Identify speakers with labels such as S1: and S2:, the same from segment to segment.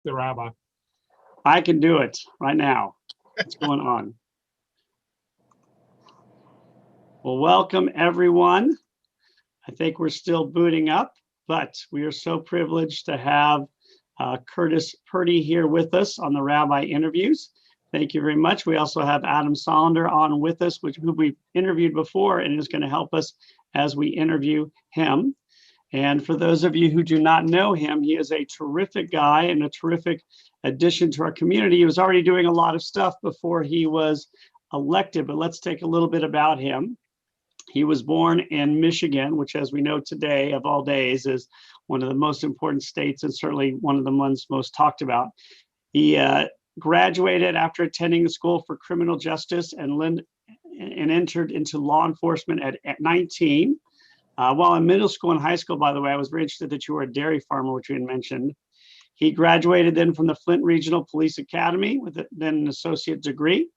S1: the rabbi.
S2: I can do it right now. What's going on? Well, welcome everyone. I think we're still booting up, but we are so privileged to have Curtis Purdy here with us on the Rabbi Interviews. Thank you very much. We also have Adam Solander on with us, who we've interviewed before and is going to help us as we interview him. And for those of you who do not know him, he is a terrific guy and a terrific addition to our community. He was already doing a lot of stuff before he was elected, but let's take a little bit about him. He was born in Michigan, which, as we know today, of all days, is one of the most important states and certainly one of the ones most talked about. He graduated after attending the School for Criminal Justice and entered into law enforcement at 19. While in middle school and high school, by the way, I was very interested that you were a dairy farmer, which you had mentioned. He graduated then from the Flint Regional Police Academy with then an associate degree,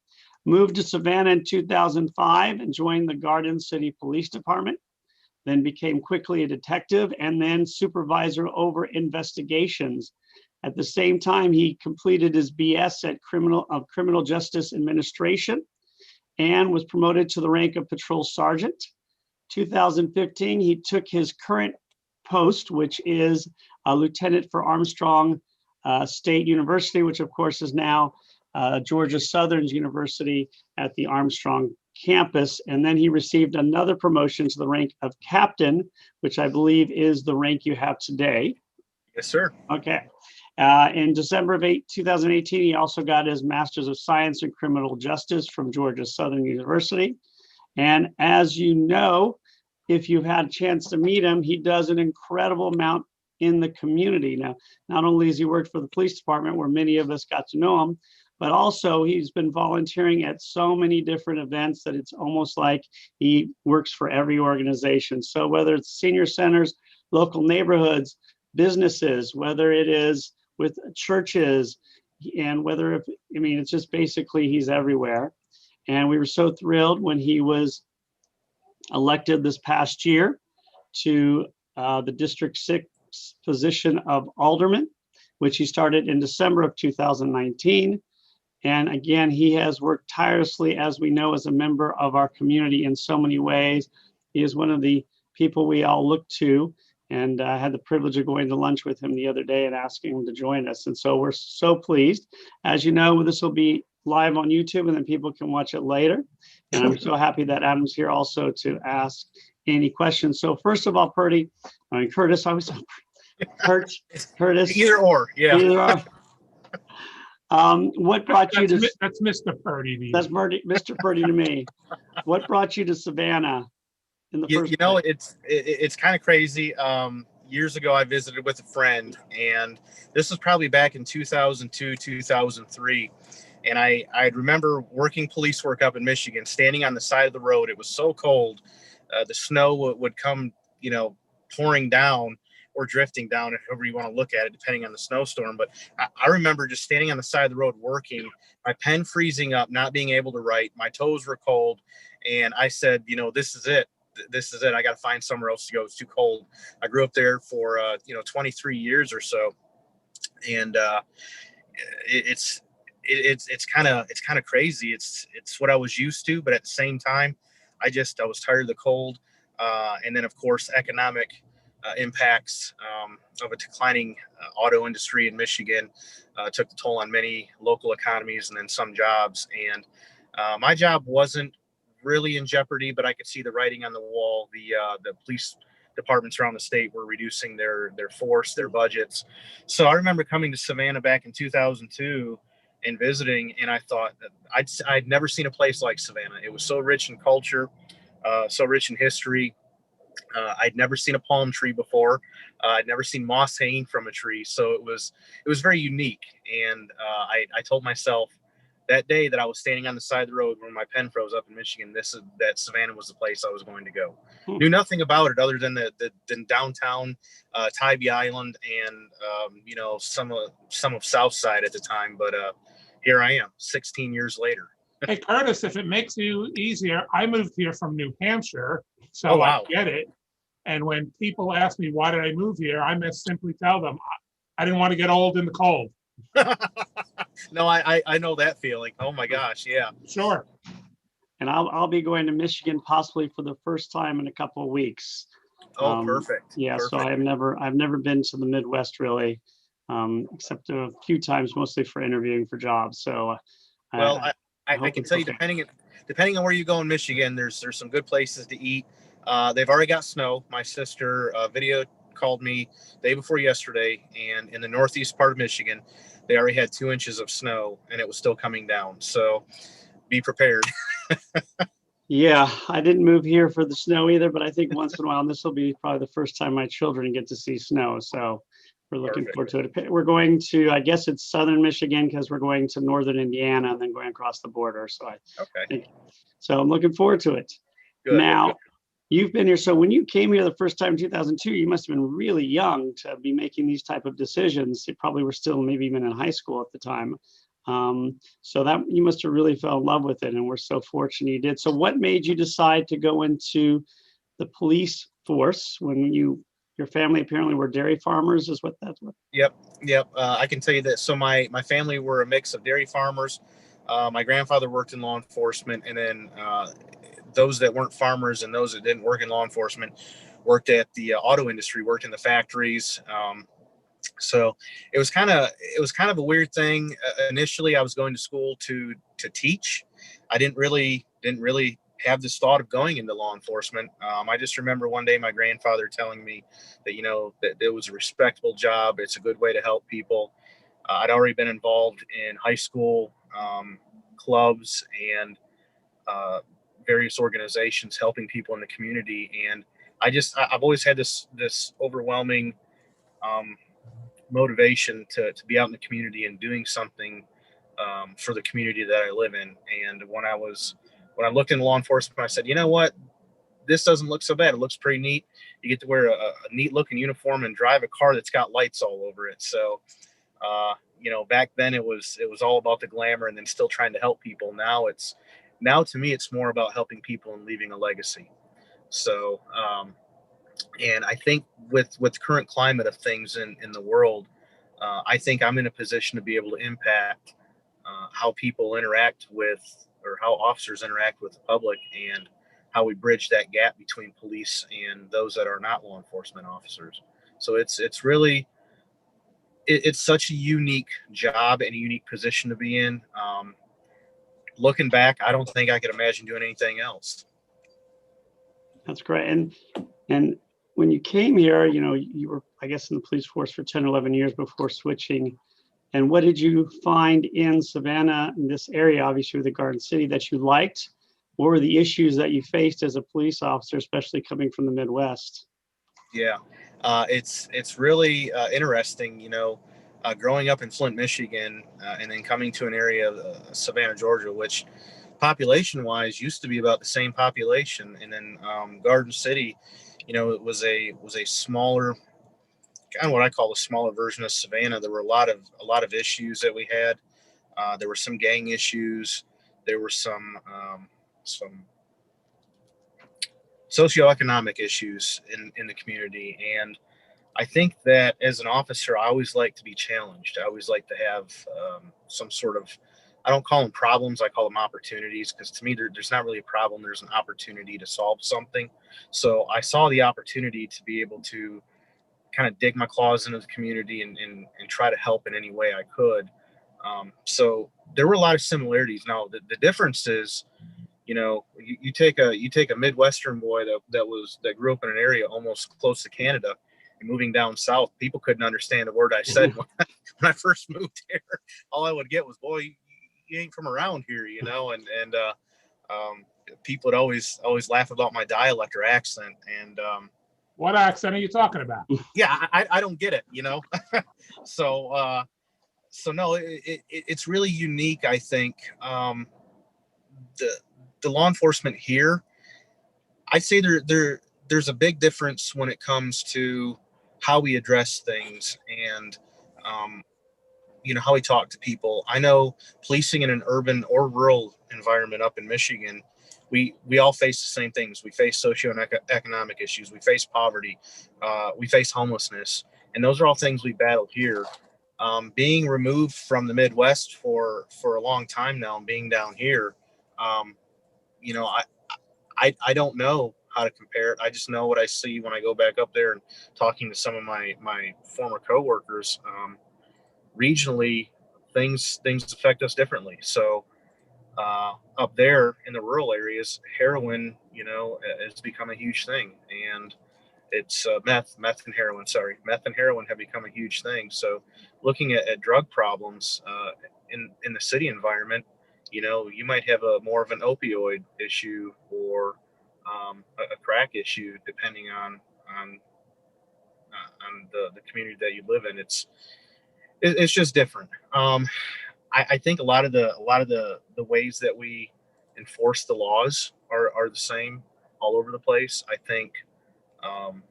S2: moved to Savannah in 2005 and joined the Garden City Police Department, then became quickly a detective and then supervisor over investigations. At the same time, he completed his BS at Criminal Justice Administration and was promoted to the rank of patrol sergeant. 2015, he took his current post, which is a lieutenant for Armstrong State University, which of course is now Georgia Southern's University at the Armstrong campus. And then he received another promotion to the rank of captain, which I believe is the rank you have today.
S3: Yes, sir.
S2: Okay. In December of 2018, he also got his Master's of Science in Criminal Justice from Georgia Southern University. And as you know, if you've had a chance to meet him, he does an incredible amount in the community. Now, not only has he worked for the police department, where many of us got to know him, but also he's been volunteering at so many different events that it's almost like he works for every organization. So whether it's senior centers, local neighborhoods, businesses, whether it is with churches, and it's just basically he's everywhere. And we were so thrilled when he was elected this past year to the District 6 position of alderman, which he started in December of 2019. And again, he has worked tirelessly, as we know, as a member of our community in so many ways. He is one of the people we all look to. And I had the privilege of going to lunch with him the other day and asking him to join us. And so we're so pleased. As you know, this will be live on YouTube and then people can watch it later. And I'm so happy that Adam's here also to ask any questions. So first of all, Curtis, I was Curtis.
S3: Either or, yeah.
S2: Either or. What brought you to?
S1: That's Mr. Purdy.
S2: That's Mr. Purdy to me. What brought you to Savannah in the first place?
S3: It's kind of crazy. Years ago, I visited with a friend, and this was probably back in 2002, 2003. And I remember working police work up in Michigan, standing on the side of the road. It was so cold. The snow would come, pouring down or drifting down, however you want to look at it, depending on the snowstorm. But I remember just standing on the side of the road working, my pen freezing up, not being able to write. My toes were cold. And I said, this is it. This is it. I got to find somewhere else to go. It's too cold. I grew up there for, 23 years or so. And it's kind of crazy. It's what I was used to, but at the same time, I was tired of the cold. And then of course, economic impacts of a declining auto industry in Michigan took the toll on many local economies and then some jobs. And my job wasn't really in jeopardy, but I could see the writing on the wall. The police departments around the state were reducing their force, their budgets. So I remember coming to Savannah back in 2002 and visiting, and I thought that I'd never seen a place like Savannah. It was so rich in culture, so rich in history. I'd never seen a palm tree before. I'd never seen moss hanging from a tree. So it was very unique. And I told myself that day that I was standing on the side of the road when my pen froze up in Michigan, that Savannah was the place I was going to go. Knew nothing about it other than than downtown Tybee Island and some of South Side at the time. But here I am, 16 years later.
S1: Hey, Curtis, if it makes you easier, I moved here from New Hampshire, so
S3: Oh, wow.
S1: I get it. And when people ask me, why did I move here? I must simply tell them, I didn't want to get old in the cold.
S3: No, I know that feeling. Oh my gosh, yeah.
S1: Sure.
S2: And I'll be going to Michigan possibly for the first time in a couple of weeks.
S3: Oh, perfect.
S2: Yeah, so
S3: Perfect.
S2: I've never been to the Midwest really, except a few times, mostly for interviewing for jobs. So
S3: Well,
S2: I
S3: I
S2: hope
S3: can
S2: it's
S3: tell you,
S2: okay.
S3: depending on where you go in Michigan, there's some good places to eat. They've already got snow. My sister video called me day before yesterday, and in the northeast part of Michigan, they already had 2 inches of snow, and it was still coming down. So be prepared.
S2: Yeah, I didn't move here for the snow either, but I think once in a while, this will be probably the first time my children get to see snow. So we're looking
S3: Perfect.
S2: forward to it. We're going to, I guess it's southern Michigan because we're going to northern Indiana and then going across the border. So I
S3: Okay.
S2: think, so I'm looking forward to it.
S3: Good.
S2: Now, you've been here. So when you came here the first time in 2002, you must have been really young to be making these type of decisions. You probably were still maybe even in high school at the time. So that you must have really fell in love with it, and we're so fortunate you did. So what made you decide to go into the police force when your family apparently were dairy farmers, is what that's what?
S3: Yep. Yep. I can tell you that. So my family were a mix of dairy farmers. My grandfather worked in law enforcement, and then those that weren't farmers and those that didn't work in law enforcement worked at the auto industry, worked in the factories. So it was kind of a weird thing. Initially, I was going to school to teach. I didn't really have this thought of going into law enforcement. I just remember one day my grandfather telling me that that it was a respectable job. It's a good way to help people. I'd already been involved in high school clubs and uh, various organizations helping people in the community, and I've always had this overwhelming um, motivation to be out in the community and doing something for the community that I live in. And when I looked into law enforcement, I said, you know what, this doesn't look so bad. It looks pretty neat. You get to wear a neat looking uniform and drive a car that's got lights all over it. So back then it was all about the glamour and then still trying to help people. Now to me it's more about helping people and leaving a legacy. So and I think with the current climate of things in the world, I think I'm in a position to be able to impact how people interact with, or how officers interact with the public, and how we bridge that gap between police and those that are not law enforcement officers. So it's really it's such a unique job and a unique position to be in. Looking back, I don't think I could imagine doing anything else.
S2: That's great. And when you came here, you were, I guess, in the police force for 10 or 11 years before switching. And what did you find in Savannah, in this area, obviously with the Garden City, that you liked? What were the issues that you faced as a police officer, especially coming from the Midwest?
S3: Yeah, it's really interesting. Growing up in Flint, Michigan, and then coming to an area of Savannah, Georgia, which population-wise used to be about the same population, and then Garden City, it was a smaller, kind of what I call a smaller version of Savannah. There were a lot of issues that we had. There were some gang issues. There were some socioeconomic issues in the community, and I think that as an officer, I always like to be challenged. I always like to have some sort of, I don't call them problems, I call them opportunities, because to me, there's not really a problem, there's an opportunity to solve something. So I saw the opportunity to be able to kind of dig my claws into the community and try to help in any way I could. So there were a lot of similarities. Now, the difference is, you take a Midwestern boy that grew up in an area almost close to Canada, and moving down south, people couldn't understand a word I said when I first moved here. All I would get was, "Boy, you ain't from around here," and people would always laugh about my dialect or accent, and
S1: What accent are you talking about?
S3: yeah, I don't get it. So no, it's really unique. I think the the law enforcement here, I'd say there's a big difference when it comes to how we address things, and um, how we talk to people. I know policing in an urban or rural environment up in Michigan, we all face the same things. We face socioeconomic issues. We face poverty. We face homelessness, and those are all things we battle here. Being removed from the Midwest for a long time now, and being down here, um, you know, I don't know how to compare it. I just know what I see when I go back up there and talking to some of my former coworkers. Regionally, things affect us differently. So up there in the rural areas, heroin, has become a huge thing, and it's meth and heroin. Sorry, meth and heroin have become a huge thing. So, looking at drug problems in the city environment, you might have a more of an opioid issue or a crack issue, depending on the community that you live in. It's just different. I think a lot of the ways that we enforce the laws are the same all over the place. Um,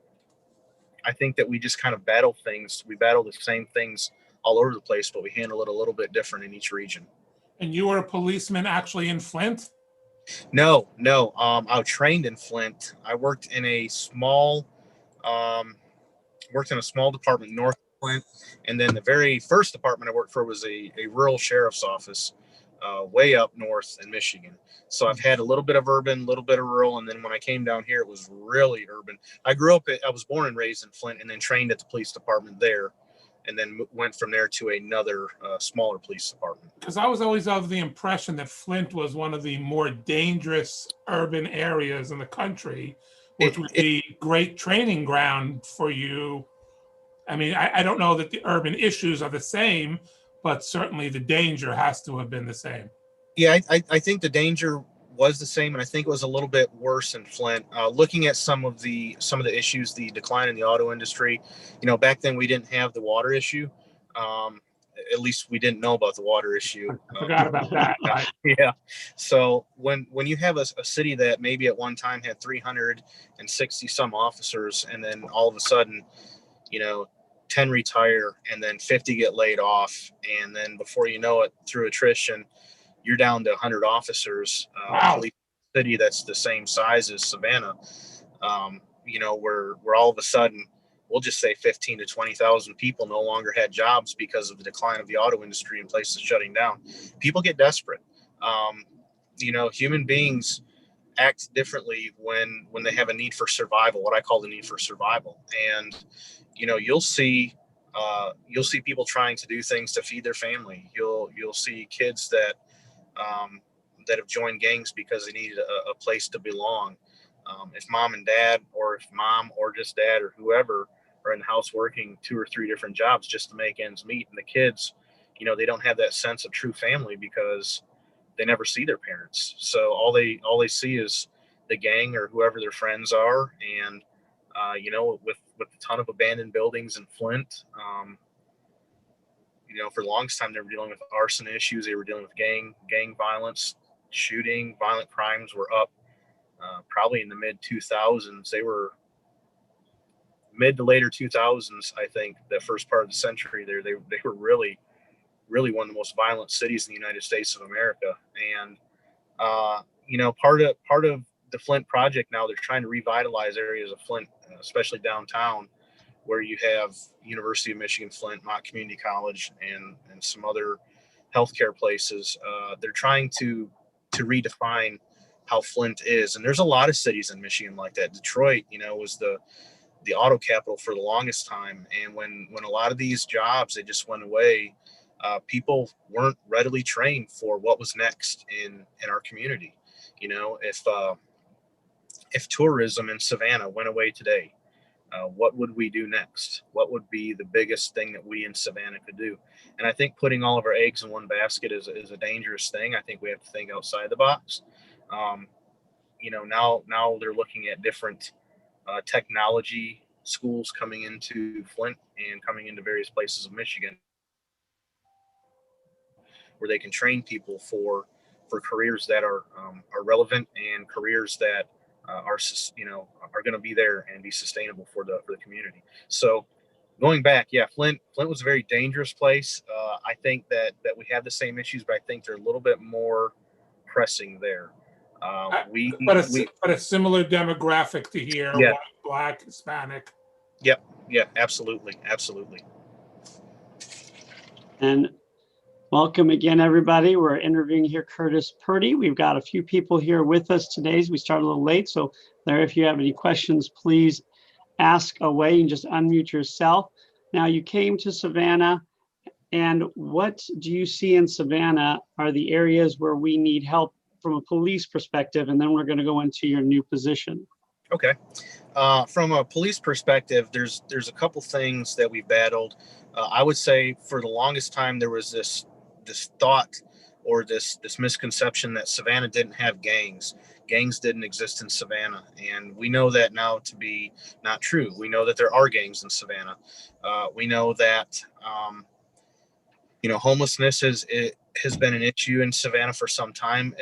S3: I think that we just kind of battle things. We battle the same things all over the place, but we handle it a little bit different in each region.
S1: And you were a policeman actually in Flint?
S3: No, no. I was trained in Flint. I um, worked in a small department north of Flint, and then the very first department I worked for was a rural sheriff's office, way up north in Michigan. So I've had a little bit of urban, a little bit of rural, and then when I came down here, it was really urban. I was born and raised in Flint, and then trained at the police department there, and then went from there to another smaller police department.
S1: Because I was always of the impression that Flint was one of the more dangerous urban areas in the country, which would be great training ground for you. I mean, I don't know that the urban issues are the same, but certainly the danger has to have been the same.
S3: Yeah, I think the danger was the same, and I think it was a little bit worse in Flint. Looking at some of the issues, the decline in the auto industry, back then we didn't have the water issue. At least we didn't know about the water issue.
S1: I forgot about that. Right?
S3: Yeah. So when you have a city that maybe at one time had 360 some officers, and then all of a sudden, 10 retire, and then 50 get laid off, and then before you know it, through attrition, you're down to 100 officers.
S1: Wow.
S3: Police city that's the same size as Savannah. Where all of a sudden, we'll just say 15 to 20,000 people no longer had jobs because of the decline of the auto industry and places shutting down. People get desperate. Human beings act differently when they have a need for survival, what I call the need for survival. And you'll see people trying to do things to feed their family. You'll see kids that have joined gangs because they needed a place to belong. If mom and dad, or if mom or just dad or whoever are in the house working 2 or 3 different jobs just to make ends meet, and the kids, they don't have that sense of true family because they never see their parents. So all they see is the gang or whoever their friends are. And with a ton of abandoned buildings in Flint, for the longest time, they were dealing with arson issues. They were dealing with gang violence, shooting, violent crimes were up probably in the mid 2000s. They were mid to later 2000s, I think, the first part of the century there. They were really, really one of the most violent cities in the United States of America. And, part of the Flint project now, they're trying to revitalize areas of Flint, especially downtown, where you have University of Michigan Flint, Mott Community College, and some other healthcare places. They're trying to redefine how Flint is, and there's a lot of cities in Michigan like that. Detroit, was the auto capital for the longest time, and when a lot of these jobs they just went away, people weren't readily trained for what was next in our community. If tourism in Savannah went away today, what would we do next? What would be the biggest thing that we in Savannah could do? And I think putting all of our eggs in one basket is a dangerous thing. I think we have to think outside the box. Now they're looking at different technology schools coming into Flint and coming into various places of Michigan, where they can train people for careers that are relevant, and careers that are going to be there and be sustainable for the community. So going back, yeah, Flint was a very dangerous place. I think that we have the same issues, but I think they're a little bit more pressing there.
S1: But a similar demographic to here:
S3: Yeah.
S1: White, Black, Hispanic.
S3: Yep. Yeah, absolutely.
S2: And welcome again, everybody. We're interviewing here Curtis Purdy. We've got a few people here with us today. We started a little late, so Larry, if you have any questions, please ask away and just unmute yourself. Now, you came to Savannah, and what do you see in Savannah are the areas where we need help from a police perspective? And then we're going to go into your new position.
S3: Okay. From a police perspective, there's a couple things that we've battled. I would say for the longest time there was this thought or this misconception that Savannah didn't have gangs. Gangs didn't exist in Savannah, and we know that now to be not true. We know that there are gangs in Savannah. We know that homelessness has been an issue in Savannah for some time,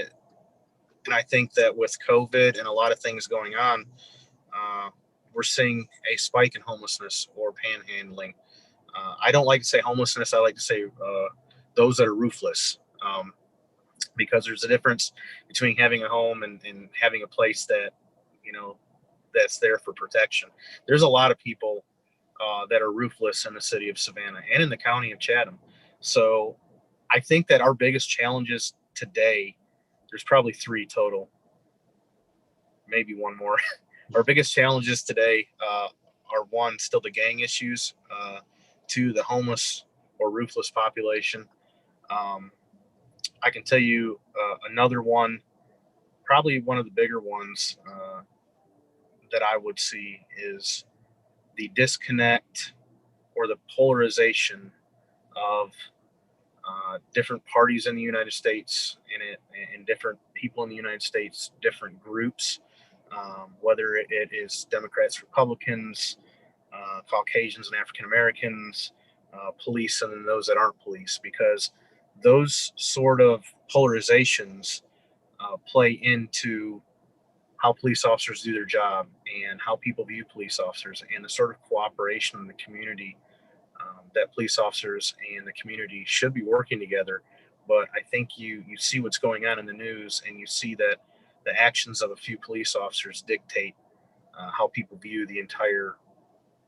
S3: and I think that with COVID and a lot of things going on, we're seeing a spike in homelessness or panhandling. I don't like to say homelessness. I like to say those that are roofless, because there's a difference between having a home and having a place that, that's there for protection. There's a lot of people that are roofless in the city of Savannah and in the county of Chatham. So I think that our biggest challenges today, there's probably 3 total, maybe one more. Our biggest challenges today are 1, still the gang issues, 2, the homeless or roofless population. I can tell you another one, probably one of the bigger ones that I would see is the disconnect or the polarization of different parties in the United States and different people in the United States, different groups, whether it is Democrats, Republicans, Caucasians and African Americans, police, and then those that aren't police, because those sort of polarizations play into how police officers do their job and how people view police officers and the sort of cooperation in the community that police officers and the community should be working together. But I think you see what's going on in the news, and you see that the actions of a few police officers dictate how people view the entire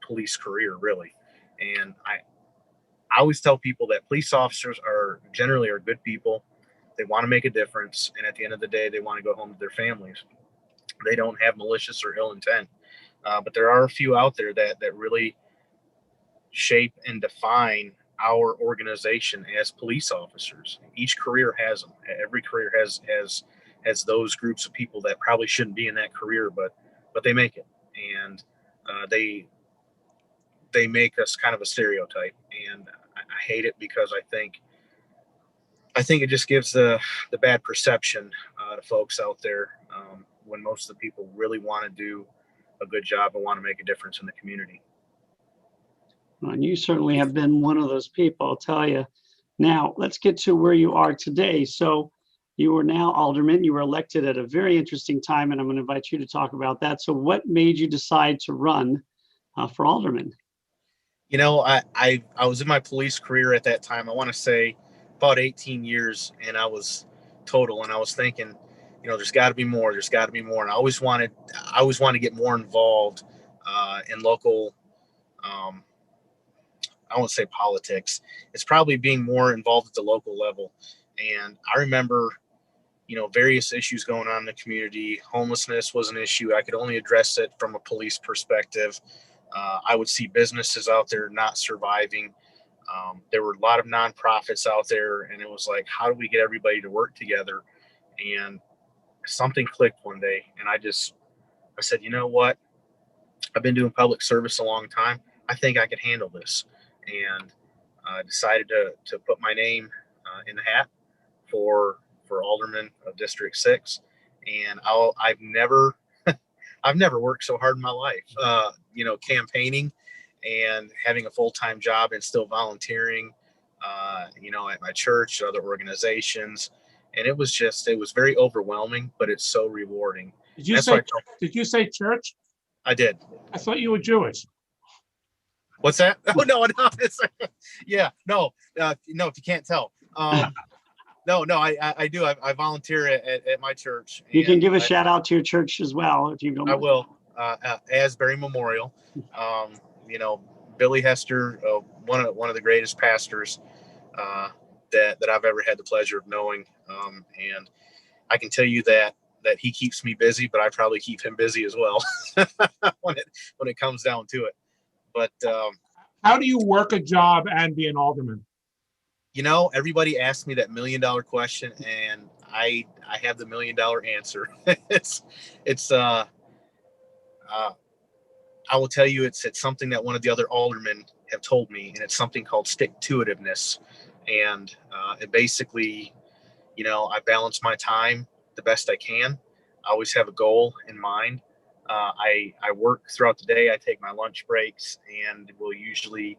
S3: police career, really. And I always tell people that police officers are generally good people. They want to make a difference, and at the end of the day, they want to go home to their families. They don't have malicious or ill intent, but there are a few out there that really shape and define our organization as police officers. Each career has them. Every career has those groups of people that probably shouldn't be in that career, but they make it, and they make us kind of a stereotype, and I hate it because I think it just gives the bad perception to folks out there, when most of the people really want to do a good job and want to make a difference in the community.
S2: And you certainly have been one of those people, I'll tell you. Now, let's get to where you are today. So you are now alderman. You were elected at a very interesting time, and I'm going to invite you to talk about that. So what made you decide to run for alderman?
S3: I was in my police career at that time. I want to say about 18 years, and I was total, and I was thinking, there's got to be more. There's got to be more. And I always wanted to get more involved in local. I won't say politics. It's probably being more involved at the local level. And I remember, various issues going on in the community. Homelessness was an issue. I could only address it from a police perspective. I would see businesses out there not surviving. There were a lot of nonprofits out there, and it was like, how do we get everybody to work together? And something clicked one day, and I said, you know what? I've been doing public service a long time. I think I could handle this, and decided to put my name in the hat for alderman of District 6. And I've never worked so hard in my life, campaigning and having a full-time job and still volunteering, at my church, other organizations. And it was very overwhelming, but it's so rewarding.
S1: Did you say church?
S3: I did.
S1: I thought you were Jewish.
S3: What's that? Oh, no. Yeah, no, if you can't tell. No, I do. I volunteer at my church.
S2: You can give a shout out to your church as well, if you don't mind.
S3: I will. Asbury Memorial. Billy Hester, one of the greatest pastors that I've ever had the pleasure of knowing. And I can tell you that he keeps me busy, but I probably keep him busy as well when it comes down to it. But
S1: how do you work a job and be an alderman?
S3: Everybody asks me that $1 million question, and I have the $1 million answer. I will tell you, it's something that one of the other aldermen have told me, and it's something called stick-to-itiveness. And it basically, I balance my time the best I can. I always have a goal in mind. I work throughout the day. I take my lunch breaks, and will usually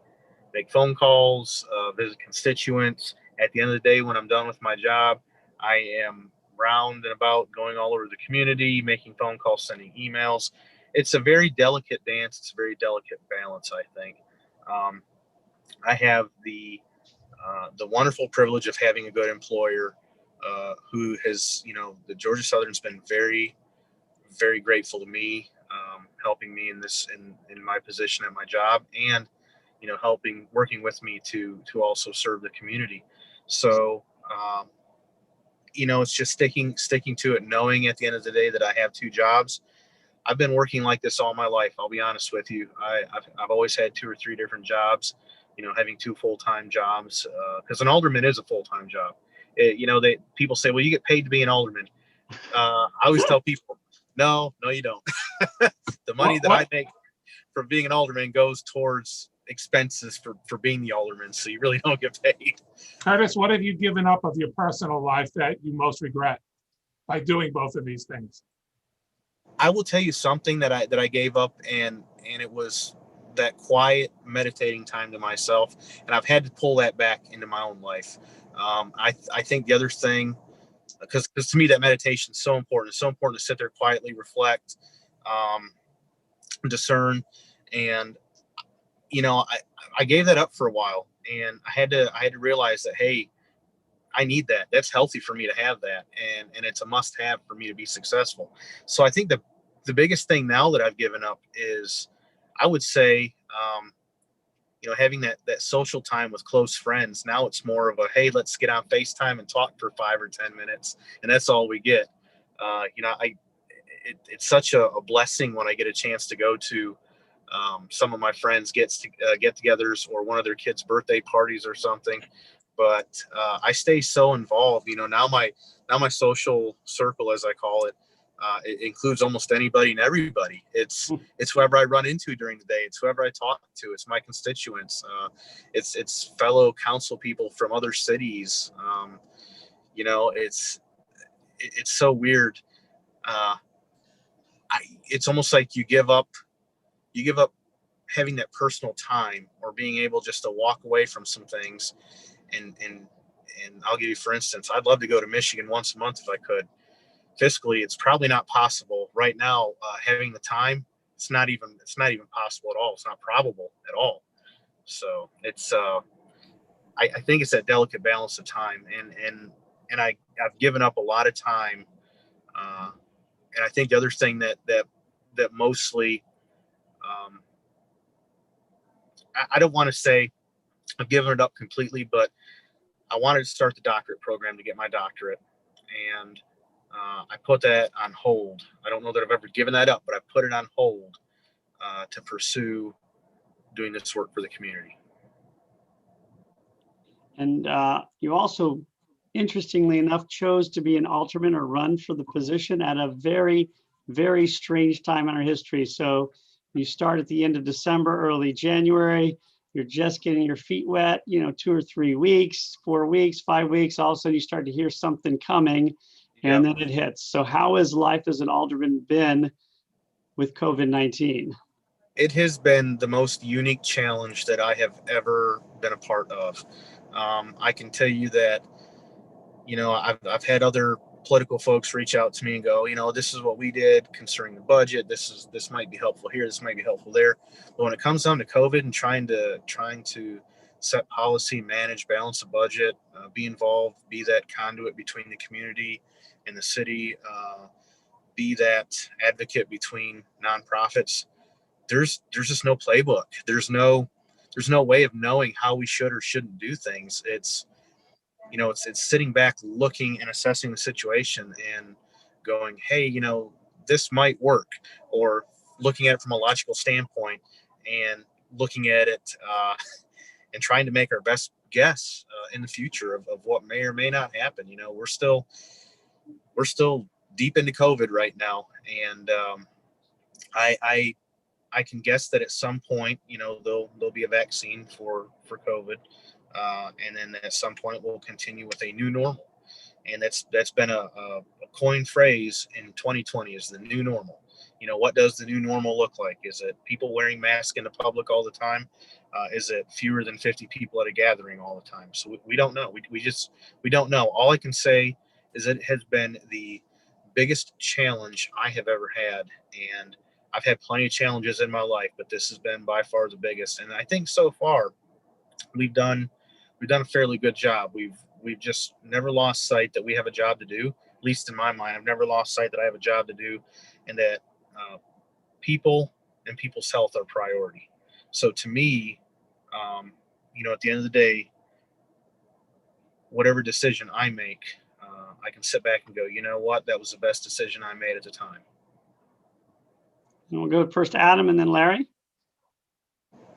S3: make phone calls, visit constituents. At the end of the day, when I'm done with my job, I am round and about, going all over the community, making phone calls, sending emails. It's a very delicate dance. It's a very delicate balance, I think. I have the wonderful privilege of having a good employer who has, the Georgia Southern's been very, very grateful to me, helping me in my position at my job, and working with me to also serve the community. So it's just sticking to it, knowing at the end of the day that I have two jobs. I've been working like this all my life. I'll be honest with you. I've always had 2 or 3 different jobs, having 2 full-time jobs, because an alderman is a full-time job. People say, well, you get paid to be an alderman. I always tell people, no, you don't. The money that I make from being an alderman goes towards expenses for being the alderman. So you really don't get paid.
S1: Curtis, what have you given up of your personal life that you most regret by doing both of these things?
S3: I will tell you something that I gave up, and it was that quiet meditating time to myself. And I've had to pull that back into my own life. I think the other thing, because to me that meditation is so important. It's so important to sit there quietly, reflect, discern. And I gave that up for a while, and I had to realize that, hey, I need that. That's healthy for me to have that, and it's a must have for me to be successful. So I think the biggest thing now that I've given up is, I would say, having that social time with close friends. Now it's more of a, hey, let's get on FaceTime and talk for 5 or 10 minutes, and that's all we get. It's such a blessing when I get a chance to go to some of my friends get-togethers, or one of their kids' birthday parties or something. But I stay so involved. Now my social circle, as I call it, it includes almost anybody and everybody. It's whoever I run into during the day. It's whoever I talk to. It's my constituents. It's fellow council people from other cities. It's so weird. It's almost like you give up having that personal time, or being able just to walk away from some things. And I'll give you, for instance, I'd love to go to Michigan once a month if I could. Fiscally, it's probably not possible right now. Having the time, it's not even possible at all. It's not probable at all. So it's I think it's that delicate balance of time, and I've given up a lot of time. And I think the other thing that mostly, I don't want to say I've given it up completely, but I wanted to start the doctorate program to get my doctorate, and I put that on hold. I don't know that I've ever given that up, but I put it on hold to pursue doing this work for the community.
S2: And you also, interestingly enough, chose to be an alderman, or run for the position, at a very, very strange time in our history. So you start at the end of December, early January. You're just getting your feet wet, 2 or 3 weeks, 4 weeks, 5 weeks. All of a sudden you start to hear something coming, and then it hits. So how has life as an alderman been with COVID-19?
S3: It has been the most unique challenge that I have ever been a part of. I can tell you that, I've had other political folks reach out to me and go, this is what we did concerning the budget. This might be helpful here. This might be helpful there. But when it comes down to COVID and trying to set policy, manage, balance a budget, be involved, be that conduit between the community and the city, be that advocate between nonprofits, there's just no playbook. There's no there's no way of knowing how we should or shouldn't do things. It's sitting back, looking and assessing the situation and going, hey, this might work, or looking at it from a logical standpoint and looking at it and trying to make our best guess in the future of what may or may not happen. We're still deep into COVID right now, and I can guess that at some point, there'll be a vaccine for COVID, and then at some point we'll continue with a new normal, and that's been a coined phrase in 2020 is the new normal. What does the new normal look like? Is it people wearing masks in the public all the time? Is it fewer than 50 people at a gathering all the time? So we don't know. We don't know. All I can say is it has been the biggest challenge I have ever had, and I've had plenty of challenges in my life, but this has been by far the biggest. And I think so far we've done a fairly good job. We've just never lost sight that we have a job to do. At least in my mind, I've never lost sight that I have a job to do, and that people and people's health are priority. So to me, at the end of the day, whatever decision I make, I can sit back and go, you know what, that was the best decision I made at the time.
S2: And we'll go first to Adam and then Larry.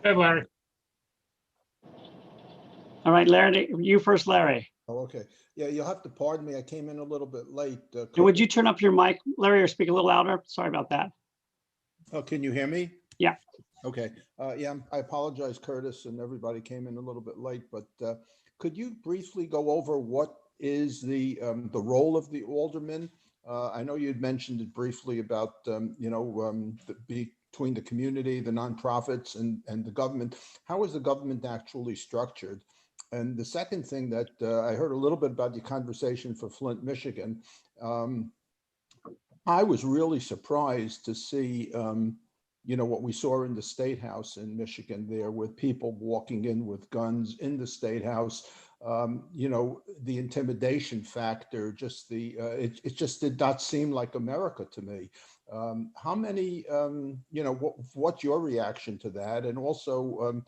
S1: Hey, Larry.
S2: All right, Larry, you first, Larry.
S4: Oh, okay. Yeah, you'll have to pardon me. I came in a little bit late.
S2: And would you turn up your mic, Larry, or speak a little louder? Sorry about that.
S4: Oh, can you hear me?
S2: Yeah.
S4: Okay. Yeah, I apologize, Curtis, and everybody came in a little bit late, but could you briefly go over what is the role of the alderman? I know you'd mentioned it briefly about, between the community, the nonprofits, and the government. How is the government actually structured? And the second thing that I heard a little bit about your conversation for Flint, Michigan. I was really surprised to see, what we saw in the State House in Michigan there with people walking in with guns in the State House. The intimidation factor, just it just did not seem like America to me. How many, what's your reaction to that? And also,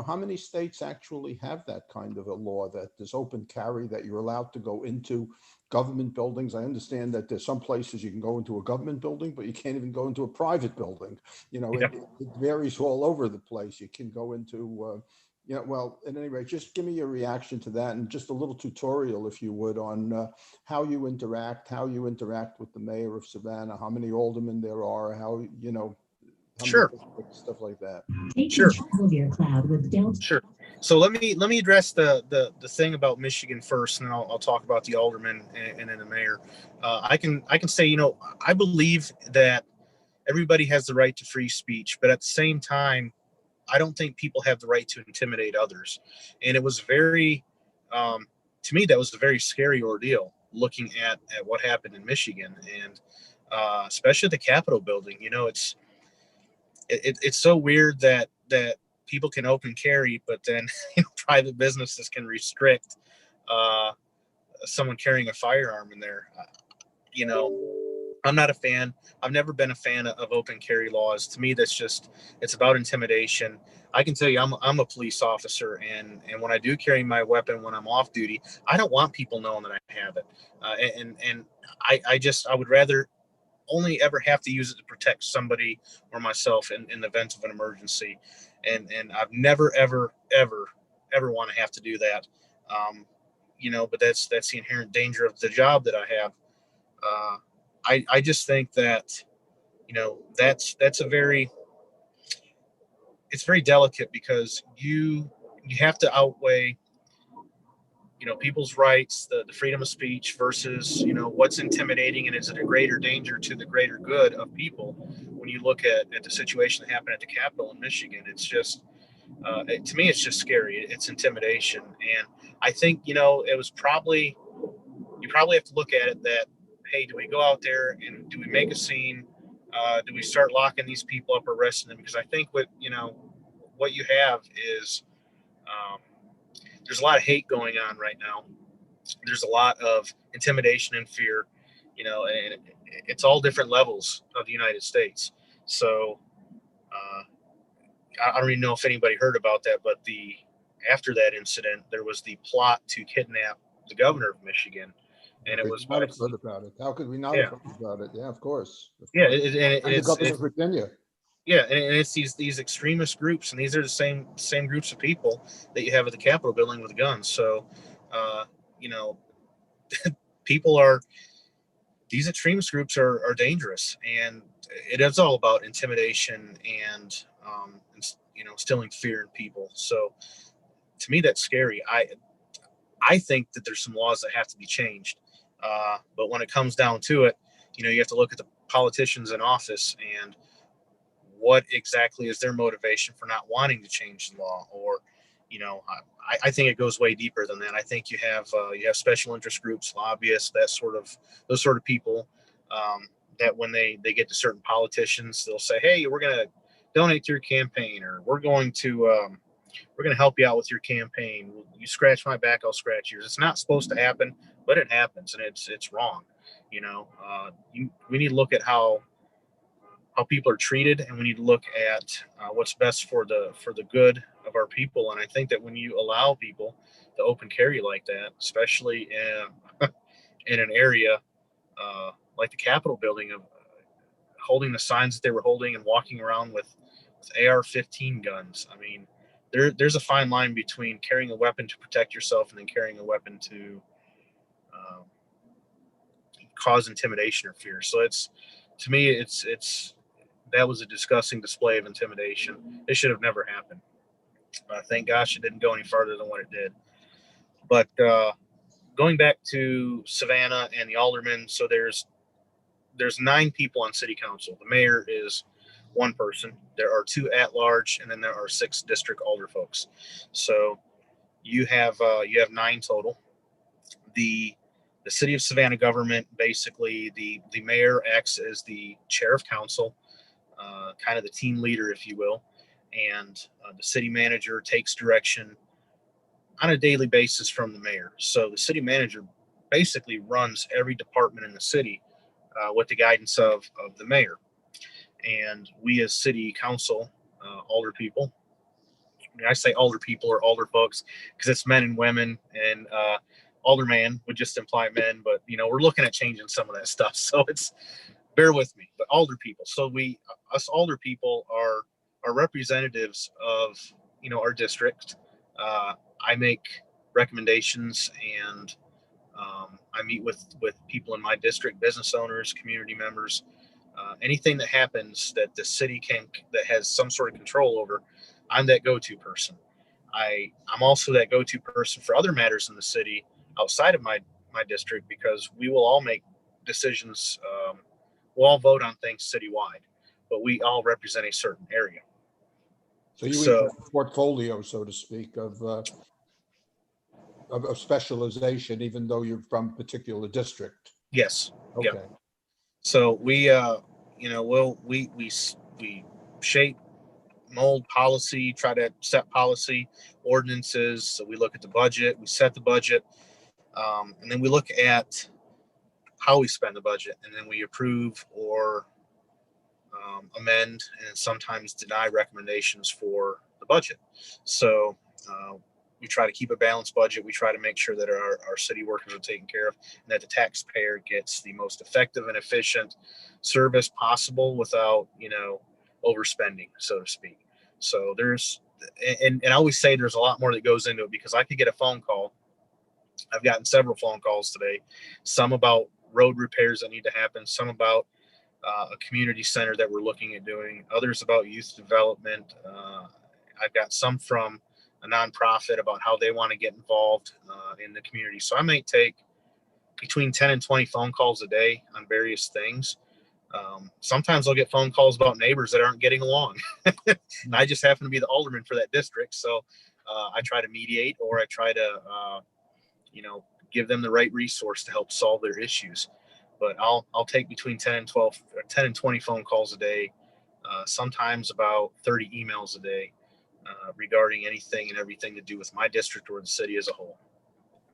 S4: how many states actually have that kind of a law that there's open carry, that you're allowed to go into government buildings? I understand that there's some places you can go into a government building, but you can't even go into a private building. It varies all over the place. You can go into, well, at any rate, just give me your reaction to that and just a little tutorial, if you would, on how you interact with the mayor of Savannah, how many aldermen there are, how
S3: Sure.
S4: Stuff like that.
S3: Sure. Sure. So let me address the thing about Michigan first, and then I'll talk about the alderman and then the mayor. I can say, I believe that everybody has the right to free speech, but at the same time, I don't think people have the right to intimidate others. And it was very, to me, that was a very scary ordeal looking at what happened in Michigan, and especially the Capitol building. It's so weird that people can open carry, but then private businesses can restrict someone carrying a firearm in there. I'm not a fan. I've never been a fan of open carry laws. To me, it's about intimidation. I can tell you, I'm a police officer, and when I do carry my weapon when I'm off duty, I don't want people knowing that I have it. And I would rather only ever have to use it to protect somebody or myself in the event of an emergency. And I've never, ever want to have to do that. But that's the inherent danger of the job that I have. I just think that, it's very delicate, because you have to outweigh, people's rights, the freedom of speech versus, what's intimidating, and is it a greater danger to the greater good of people. When you look at the situation that happened at the Capitol in Michigan, it's just, to me, it's just scary. It's intimidation. And I think, it was you probably have to look at it that, hey, do we go out there and do we make a scene? Do we start locking these people up, arresting them? Because I think what you have is, there's a lot of hate going on right now. There's a lot of intimidation and fear, and it's all different levels of the United States. So I don't even know if anybody heard about that, but after that incident, there was the plot to kidnap the governor of Michigan, and it
S4: We
S3: was
S4: could not have heard about it. How could we not have
S3: yeah,
S4: heard about it? Yeah, of course. Of
S3: yeah,
S4: course. And the governor of Virginia.
S3: yeah, and it's these extremist groups, and these are the same groups of people that you have at the Capitol building with guns. So, you know, people are these extremist groups are dangerous, and it is all about intimidation and instilling fear in people. So, to me, that's scary. I think that there's some laws that have to be changed, but when it comes down to it, you have to look at the politicians in office and what exactly is their motivation for not wanting to change the law. Or I think it goes way deeper than that. I think you have special interest groups, lobbyists, those sort of people, that when they get to certain politicians, they'll say, hey, we're going to donate to your campaign, or we're going to help you out with your campaign. You scratch my back, I'll scratch yours. It's not supposed to happen, but it happens, and it's wrong. We need to look at how people are treated, and we need to look at what's best for the good of our people. And I think that when you allow people to open carry like that, especially in an area like the Capitol building, of holding the signs that they were holding and walking around with AR-15 guns. I mean, there's a fine line between carrying a weapon to protect yourself and then carrying a weapon to cause intimidation or fear. So to me, that was a disgusting display of intimidation. It should have never happened. Thank gosh it didn't go any farther than what it did. But going back to Savannah and the aldermen, so there's 9 people on city council. The mayor is one person. There are 2 at large, and then there are 6 district alder folks. So you have 9 total. The city of Savannah government, basically the mayor acts as the chair of council, kind of the team leader, if you will, and the city manager takes direction on a daily basis from the mayor. So the city manager basically runs every department in the city with the guidance of the mayor. And we as city council, alder people, I say alder people or alder folks because it's men and women, and alderman would just imply men, but we're looking at changing some of that stuff. So bear with me, but alder people. So us alder people are representatives of our district. I make recommendations, and I meet with people in my district, business owners, community members, anything that happens that the city that has some sort of control over. I'm that go-to person. I'm also that go-to person for other matters in the city outside of my district, because we will all make decisions. We'll all vote on things citywide, but we all represent a certain area.
S4: So you have a portfolio, so to speak, of specialization, even though you're from a particular district.
S3: Yes.
S4: Okay.
S3: Yep. So we shape, mold policy, try to set policy, ordinances. So we look at the budget, we set the budget, and then we look at how we spend the budget, and then we approve or amend and sometimes deny recommendations for the budget. So we try to keep a balanced budget. We try to make sure that our city workers are taken care of, and that the taxpayer gets the most effective and efficient service possible without overspending, so to speak. So and I always say there's a lot more that goes into it, because I could get a phone call. I've gotten several phone calls today, some about road repairs that need to happen, some about a community center that we're looking at doing, others about youth development. I've got some from a nonprofit about how they want to get involved in the community. So I may take between 10 and 20 phone calls a day on various things. Sometimes I'll get phone calls about neighbors that aren't getting along. And I just happen to be the alderman for that district. So I try to mediate, or I try to, give them the right resource to help solve their issues. But I'll take between 10 and 20 phone calls a day, sometimes about 30 emails a day regarding anything and everything to do with my district or the city as a whole.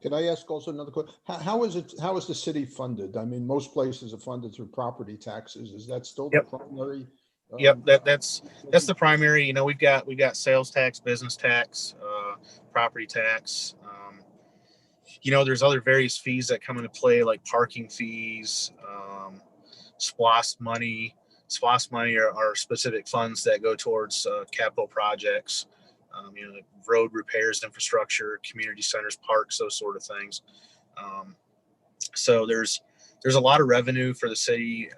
S4: Can I ask also another question? How is the city funded? I mean, most places are funded through property taxes. Is that still the primary
S3: Yep, that's the primary. We've got sales tax, business tax, property tax. There's other various fees that come into play, like parking fees, SPOS money. SPOS money are specific funds that go towards capital projects, like road repairs, infrastructure, community centers, parks, those sort of things. So there's a lot of revenue for the city.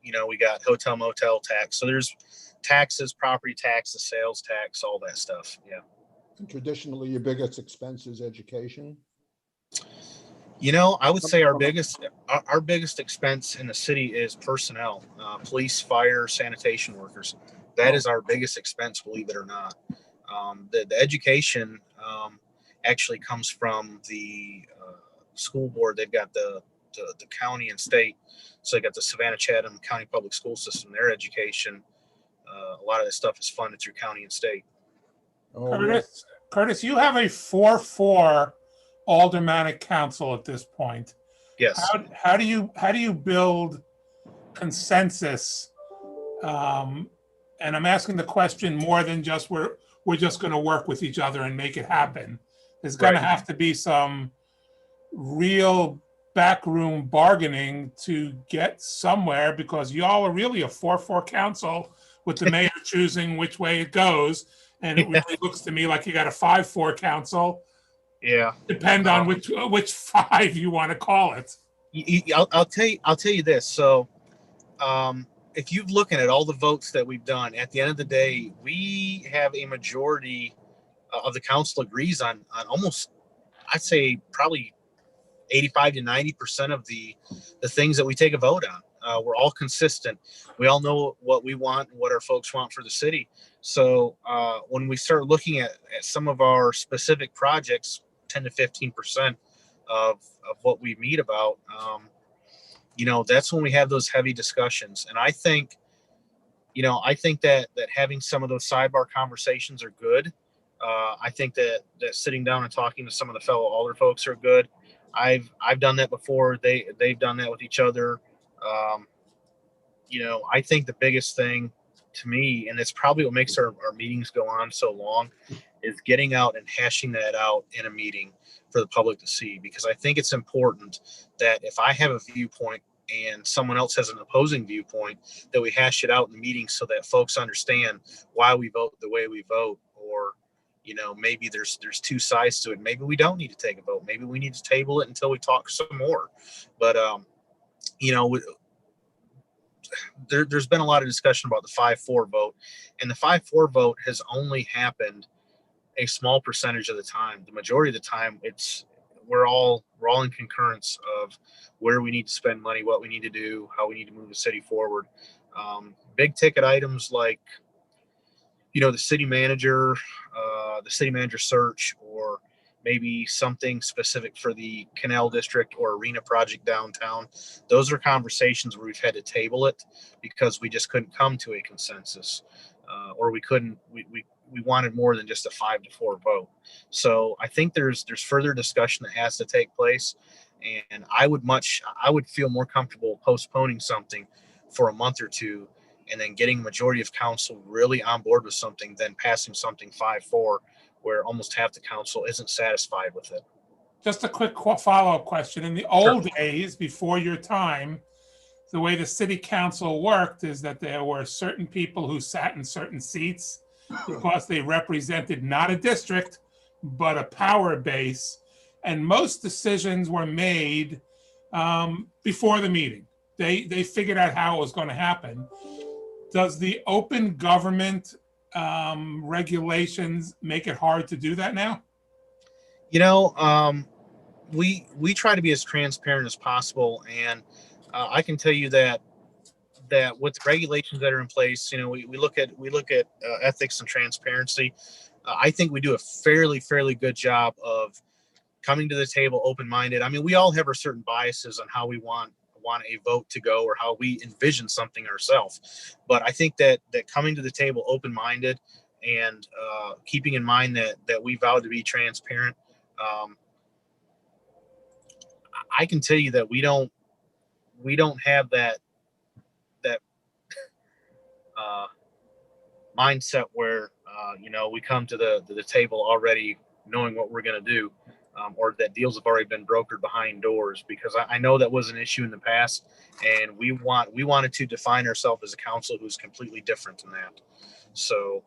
S3: We got hotel motel tax. So there's taxes, property taxes, sales tax, all that stuff. Yeah.
S4: Traditionally, your biggest expense is education.
S3: I would say our biggest expense in the city is personnel, police, fire, sanitation workers. That is our biggest expense, believe it or not. The education actually comes from the school board. They've got the county and state. So they got the Savannah Chatham County Public School System. Their education, a lot of that stuff is funded through county and state.
S4: Oh, yeah.
S1: Curtis, you have a 4-4 aldermanic council at this point.
S3: Yes.
S1: How do you build consensus? And I'm asking the question more than just we're just going to work with each other and make it happen. There's going to have to be some real backroom bargaining to get somewhere, because y'all are really a 4-4 council with the mayor choosing which way it goes. And it really looks to me like you got a 5-4 council.
S3: Yeah.
S1: Depend on which 5 you want to call it.
S3: I'll tell you this. So, if you're looking at all the votes that we've done, at the end of the day, we have a majority of the council agrees on almost, I'd say probably 85 to 90% of the things that we take a vote on. We're all consistent. We all know what we want and what our folks want for the city. So when we start looking at some of our specific projects, 10 to 15% of what we meet about, that's when we have those heavy discussions. And I think that having some of those sidebar conversations are good. I think that sitting down and talking to some of the fellow alder folks are good. I've done that before. They've done that with each other. I think the biggest thing to me, and it's probably what makes our meetings go on so long, is getting out and hashing that out in a meeting for the public to see. Because I think it's important that if I have a viewpoint and someone else has an opposing viewpoint, that we hash it out in the meeting so that folks understand why we vote the way we vote. Or maybe there's 2 sides to it. Maybe we don't need to take a vote. Maybe we need to table it until we talk some more. But there's been a lot of discussion about the 5-4 vote, and the 5-4 vote has only happened a small percentage of the time. The majority of the time, we're all in concurrence of where we need to spend money, what we need to do, how we need to move the city forward. Big ticket items like the city manager search, or maybe something specific for the canal district or arena project downtown. Those are conversations where we've had to table it because we just couldn't come to a consensus, or we wanted more than just a 5-4 vote. So I think there's further discussion that has to take place, and I would feel more comfortable postponing something for a month or two and then getting a majority of council really on board with something than passing something 5-4 where almost half the council isn't satisfied with it.
S1: Just a quick follow-up question. In the old days, before your time, the way the city council worked is that there were certain people who sat in certain seats because they represented not a district, but a power base. And most decisions were made before the meeting. They figured out how it was going to happen. Does the open government regulations make it hard to do that now?
S3: We try to be as transparent as possible, and I can tell you that with the regulations that are in place, we look at ethics and transparency. I think we do a fairly good job of coming to the table open-minded. I mean, we all have our certain biases on how we want a vote to go or how we envision something ourselves. But I think that coming to the table open-minded and keeping in mind that we vow to be transparent, I can tell you that we don't have that mindset where we come to the table already knowing what we're going to do, or that deals have already been brokered behind doors, because I know that was an issue in the past, and we wanted to define ourselves as a council who's completely different than that. So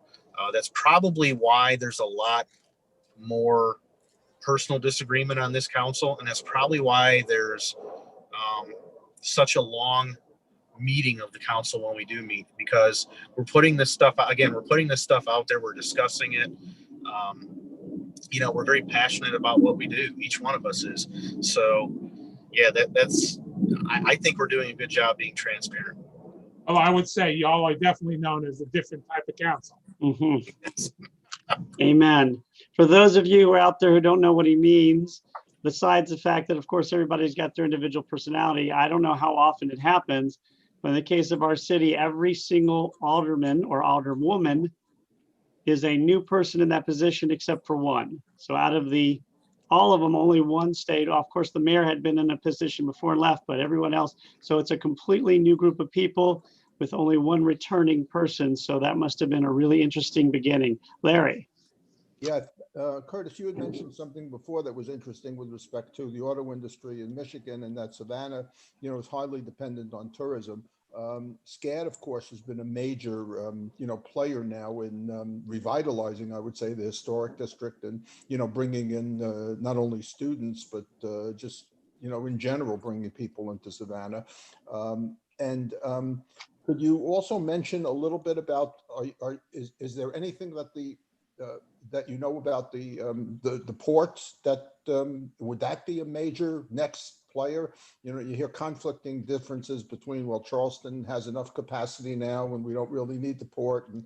S3: that's probably why there's a lot more personal disagreement on this council, and that's probably why there's such a long meeting of the council when we do meet, because we're putting this stuff out there, we're discussing it. We're very passionate about what we do, each one of us is. So yeah, I think we're doing a good job being transparent.
S1: Oh, I would say y'all are definitely known as a different type of council.
S2: Amen. For those of you who are out there who don't know what he means, besides the fact that, of course, everybody's got their individual personality, I don't know how often it happens, but in the case of our city, every single alderman or alderwoman is a new person in that position except for one. So out of all of them, only one stayed. Of course, the mayor had been in a position before and left, but everyone else. So it's a completely new group of people with only one returning person. So that must have been a really interesting beginning. Larry.
S4: Yeah, Curtis, you had mentioned something before that was interesting with respect to the auto industry in Michigan, and that Savannah, is highly dependent on tourism. SCAD, of course, has been a major, player now in revitalizing, I would say, the historic district, and, bringing in not only students, but just, in general, bringing people into Savannah. Could you also mention a little bit about, is there anything that that about the ports, that would that be a major next player? You hear conflicting differences between, well, Charleston has enough capacity now and we don't really need the port, and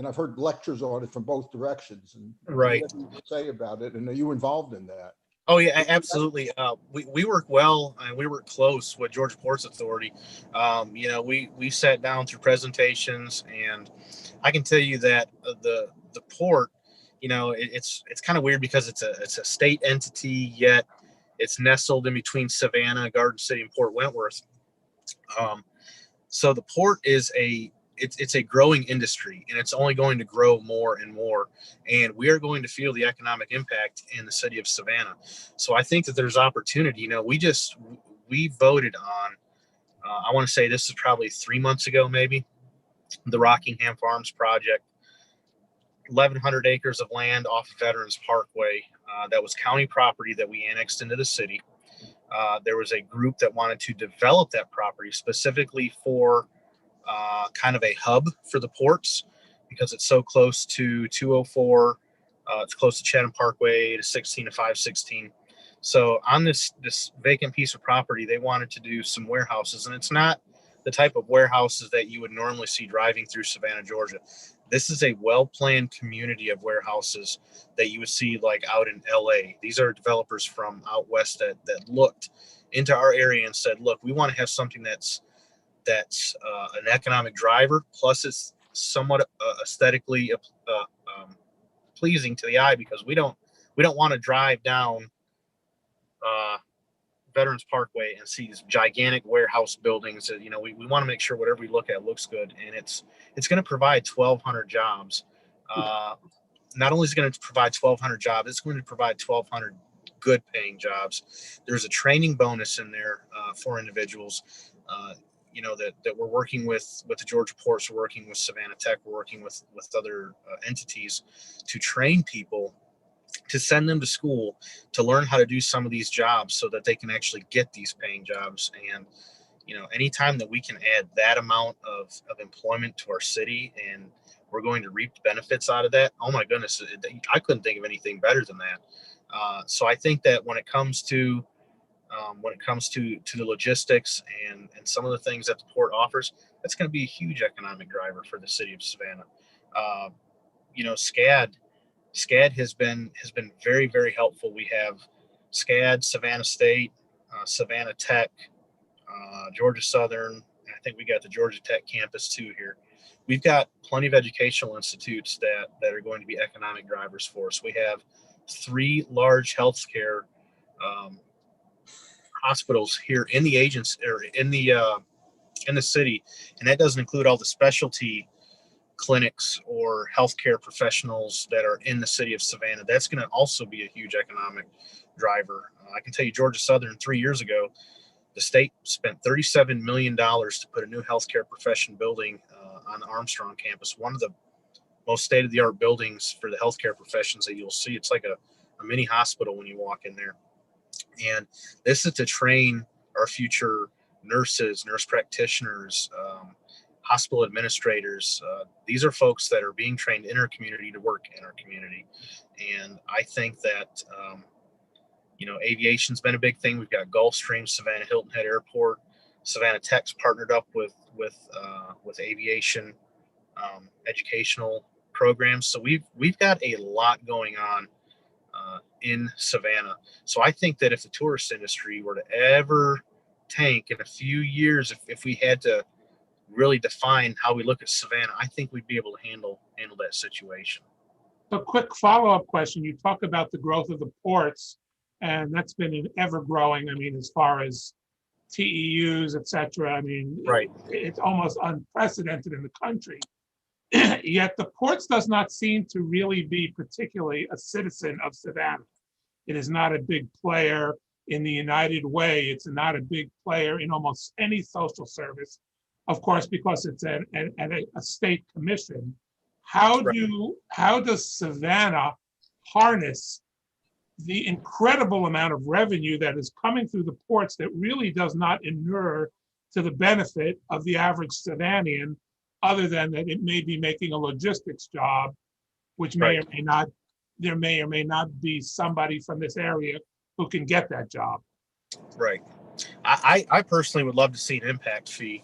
S4: I've heard lectures on it from both directions, and
S3: Right.
S4: what do you say about it, and are you involved in that?
S3: Oh yeah, absolutely. We work well, and we work close with Georgia Ports Authority. We sat down through presentations, and I can tell you that the port, it's kind of weird because it's a state entity, yet it's nestled in between Savannah, Garden City, and Port Wentworth. So the port is it's a growing industry, and it's only going to grow more and more, and we are going to feel the economic impact in the city of Savannah. So I think that there's opportunity. We voted on, I want to say this is probably 3 months ago, maybe, the Rockingham Farms project, 1,100 acres of land off of Veterans Parkway. That was county property that we annexed into the city. There was a group that wanted to develop that property specifically for kind of a hub for the ports, because it's so close to 204. It's close to Chatham Parkway, to 16 to 516. So on this vacant piece of property, they wanted to do some warehouses, and it's not the type of warehouses that you would normally see driving through Savannah, Georgia. This is a well-planned community of warehouses that you would see like out in LA. These are developers from out west that looked into our area and said, look, we want to have something that's an economic driver, plus it's somewhat aesthetically pleasing to the eye, because we don't want to drive down Veterans Parkway and see these gigantic warehouse buildings. We want to make sure whatever we look at looks good, and it's going to provide 1,200 jobs. Not only is it going to provide 1,200 jobs, it's going to provide 1,200 good paying jobs. There's a training bonus in there for individuals. That we're working with the Georgia Ports, we're working with Savannah Tech, we're working with other entities to train people, to send them to school to learn how to do some of these jobs so that they can actually get these paying jobs. And anytime that we can add that amount of employment to our city, and we're going to reap the benefits out of that, oh my goodness, I couldn't think of anything better than that. So I think that when it comes to the logistics and some of the things that the port offers, that's going to be a huge economic driver for the city of Savannah. SCAD has been very, very helpful. We have SCAD, Savannah State, Savannah Tech, Georgia Southern, and I think we got the Georgia Tech campus too here. We've got plenty of educational institutes that are going to be economic drivers for us. We have 3 large healthcare hospitals here in the agency, or in the in the city, and that doesn't include all the specialty clinics or healthcare professionals that are in the city of Savannah. That's going to also be a huge economic driver. I can tell you, Georgia Southern 3 years ago, the state spent $37 million to put a new healthcare profession building on the Armstrong campus, one of the most state-of-the-art buildings for the healthcare professions that you'll see. It's like a mini hospital when you walk in there. And this is to train our future nurses, nurse practitioners, hospital administrators. These are folks that are being trained in our community to work in our community. And I think that, aviation's been a big thing. We've got Gulfstream, Savannah Hilton Head Airport, Savannah Tech's partnered up with aviation educational programs. So we've got a lot going on in Savannah. So I think that if the tourist industry were to ever tank in a few years, if we had to really define how we look at Savannah, I think we'd be able to handle that situation.
S1: So quick follow-up question. You talk about the growth of the ports, and that's been an ever growing, I mean, as far as TEUs, et cetera. I mean,
S3: Right.
S1: It's almost unprecedented in the country. Yet the ports does not seem to really be particularly a citizen of Savannah. It is not a big player in the United Way. It's not a big player in almost any social service, of course, because it's at a state commission. How does Savannah harness the incredible amount of revenue that is coming through the ports that really does not inure to the benefit of the average Savannian, other than that it may be making a logistics job, which may or may not, there may or may not be somebody from this area who can get that job.
S3: Right. I personally would love to see an impact fee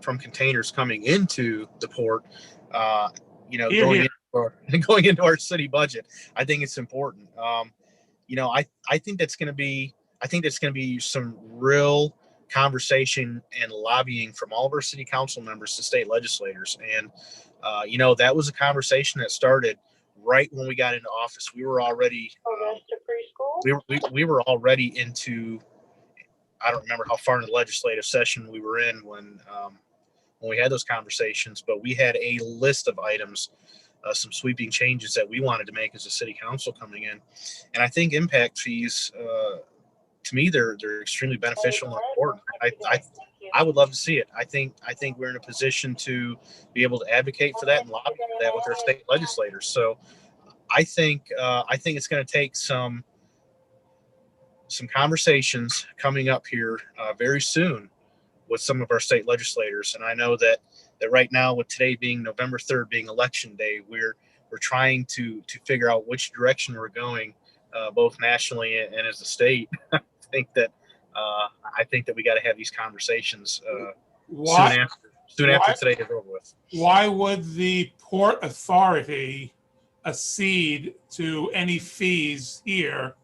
S3: from containers coming into the port, going into our city budget. I think it's important. I think that's going to be some real conversation and lobbying from all of our city council members to state legislators. And, that was a conversation that started right when we got into office. We were already, we were already into, I don't remember how far in the legislative session we were in when we had those conversations, but we had a list of items, some sweeping changes that we wanted to make as a city council coming in. And I think impact fees, to me, they're extremely beneficial and important. I would love to see it. I think we're in a position to be able to advocate for that and lobby for that with our state legislators. So I think it's going to take some conversations coming up here very soon with some of our state legislators. And I know that right now, with today being November 3rd, being election day, we're trying to figure out which direction we're going, both nationally and as a state. I think that we got to have these conversations soon after today is over with.
S1: Why would the Port Authority accede to any fees here?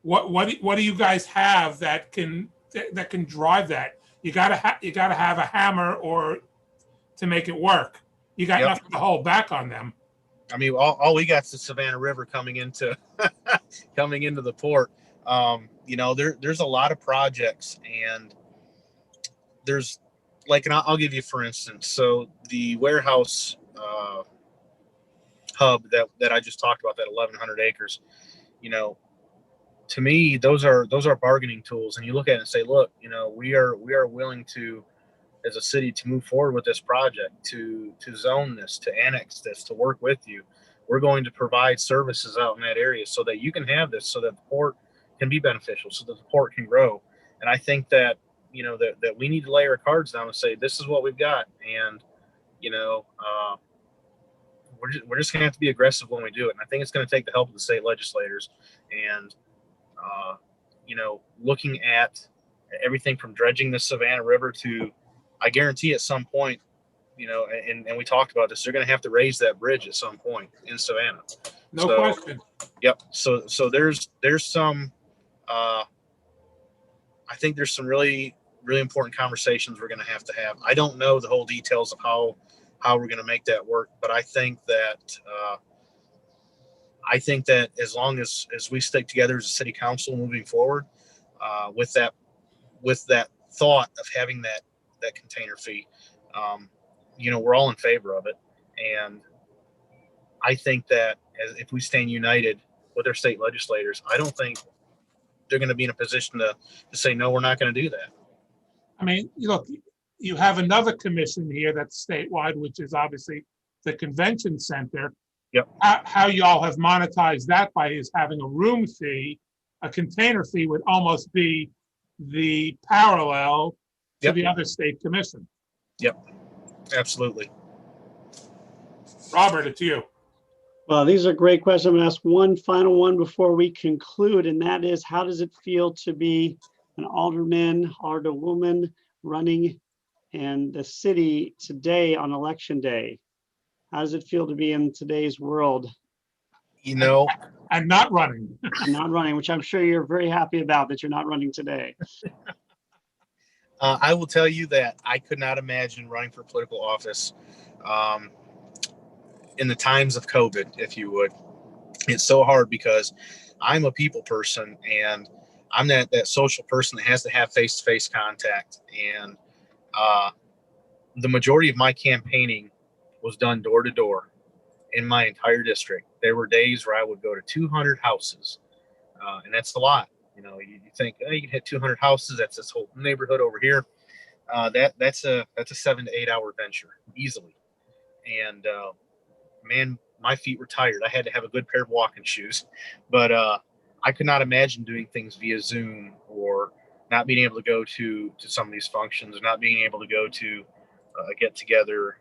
S1: What do you guys have that can drive that? You gotta have a hammer or to make it work. You got nothing to hold back on them.
S3: I mean, all we got is the Savannah River coming into the port. There's a lot of projects, and there's and I'll give you for instance. So the warehouse hub that I just talked about, that 1,100 acres, to me, those are bargaining tools. And you look at it and say, look, we are willing to, as a city, to move forward with this project, to zone this, to annex this, to work with you. We're going to provide services out in that area so that you can have this, so that the port can be beneficial, so that the port can grow. And I think that, that we need to lay our cards down and say, this is what we've got. And, we're just going to have to be aggressive when we do it. And I think it's going to take the help of the state legislators and, looking at everything from dredging the Savannah River to, I guarantee at some point, and we talked about this, they're going to have to raise that bridge at some point in Savannah.
S1: No question.
S3: Yep. So there's some, I think there's some really, really important conversations we're going to have. I don't know the whole details of how we're going to make that work, but I think that as long as we stick together as a city council moving forward, with that thought of having that that container fee. We're all in favor of it, and I think that if we stand united with our state legislators, I don't think they're going to be in a position to say, no, we're not going to do that.
S1: I mean, look, you have another commission here that's statewide, which is obviously the convention center.
S3: Yep.
S1: How y'all have monetized that by is having a room fee. A container fee would almost be the parallel to
S3: Yep.
S1: the other state commission.
S3: Yep, absolutely.
S1: Robert, it's you.
S2: Well, these are great questions. I'm going to ask one final one before we conclude, and that is, how does it feel to be an alderman, alderwoman running in the city today on election day? How does it feel to be in today's world?
S1: And not running.
S2: Not running, which I'm sure you're very happy about that you're not running today.
S3: I will tell you that I could not imagine running for political office in the times of COVID, if you would. It's so hard because I'm a people person, and I'm that social person that has to have face-to-face contact. And the majority of my campaigning was done door to door in my entire district. There were days where I would go to 200 houses, and that's a lot. You think, oh, you can hit 200 houses. That's this whole neighborhood over here. That's a 7 to 8 hour venture easily. And man, my feet were tired. I had to have a good pair of walking shoes, but I could not imagine doing things via Zoom, or not being able to go to some of these functions, or not being able to go to a get together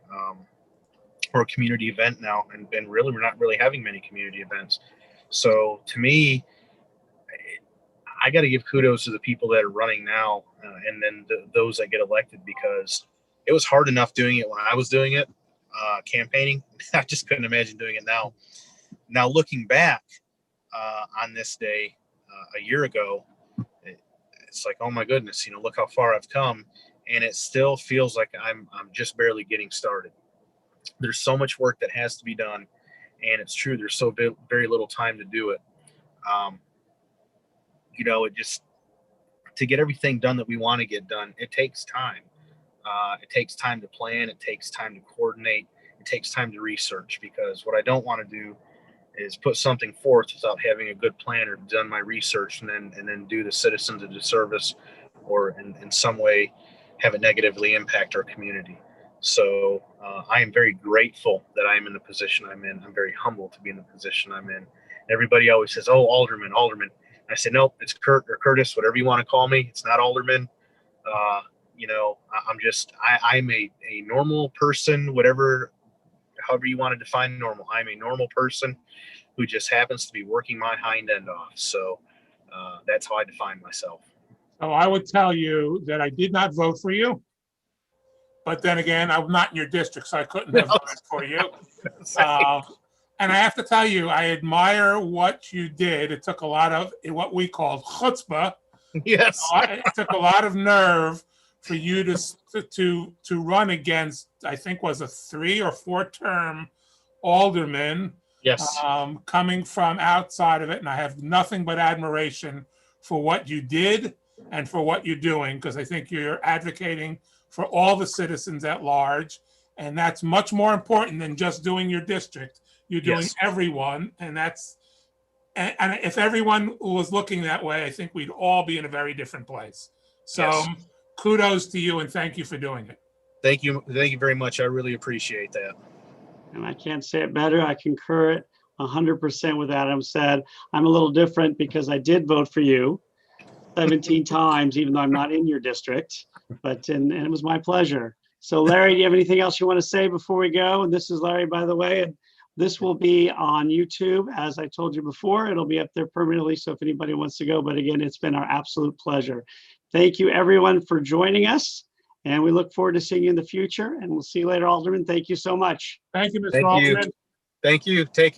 S3: or a community event now. And really, we're not really having many community events. So to me, I got to give kudos to the people that are running now, and then those that get elected, because it was hard enough doing it when I was doing it, campaigning. I just couldn't imagine doing it now. Now, looking back on this day a year ago, it's like, oh my goodness, look how far I've come, and it still feels like I'm just barely getting started. There's so much work that has to be done, and it's true, there's so very little time to do it. It just, to get everything done that we want to get done, it takes time. It takes time to plan. It takes time to coordinate. It takes time to research, because what I don't want to do is put something forth without having a good plan or done my research, and then do the citizens a disservice, or in some way have it negatively impact our community. So I am very grateful that I'm in the position I'm in. I'm very humbled to be in the position I'm in. Everybody always says, oh, alderman. I said, nope, it's Kurt or Curtis, whatever you want to call me. It's not alderman. I'm a normal person, however you want to define normal. I'm a normal person who just happens to be working my hind end off. So that's how I define myself.
S1: So I would tell you that I did not vote for you. But then again, I'm not in your district, so I couldn't have voted for you. And I have to tell you, I admire what you did. It took a lot of what we call chutzpah.
S3: Yes.
S1: It took a lot of nerve for you to run against, I think, was a 3 or 4 term alderman.
S3: Yes.
S1: Coming from outside of it. And I have nothing but admiration for what you did and for what you're doing, because I think you're advocating for all the citizens at large. And that's much more important than just doing your district. You're doing everyone. And if everyone was looking that way, I think we'd all be in a very different place. So kudos to you, and thank you for doing it.
S3: Thank you. Thank you very much. I really appreciate that.
S2: And I can't say it better. I concur 100% with Adam said. I'm a little different because I did vote for you 17 times, even though I'm not in your district, and it was my pleasure. So Larry, do you have anything else you want to say before we go? And this is Larry, by the way, and this will be on YouTube. As I told you before, it'll be up there permanently. So if anybody wants to go, but again, it's been our absolute pleasure. Thank you everyone for joining us. And we look forward to seeing you in the future, and we'll see you later, Alderman. Thank you so much.
S1: Thank you, Mr.
S3: Thank
S1: Alderman.
S3: you. Thank you. Take care.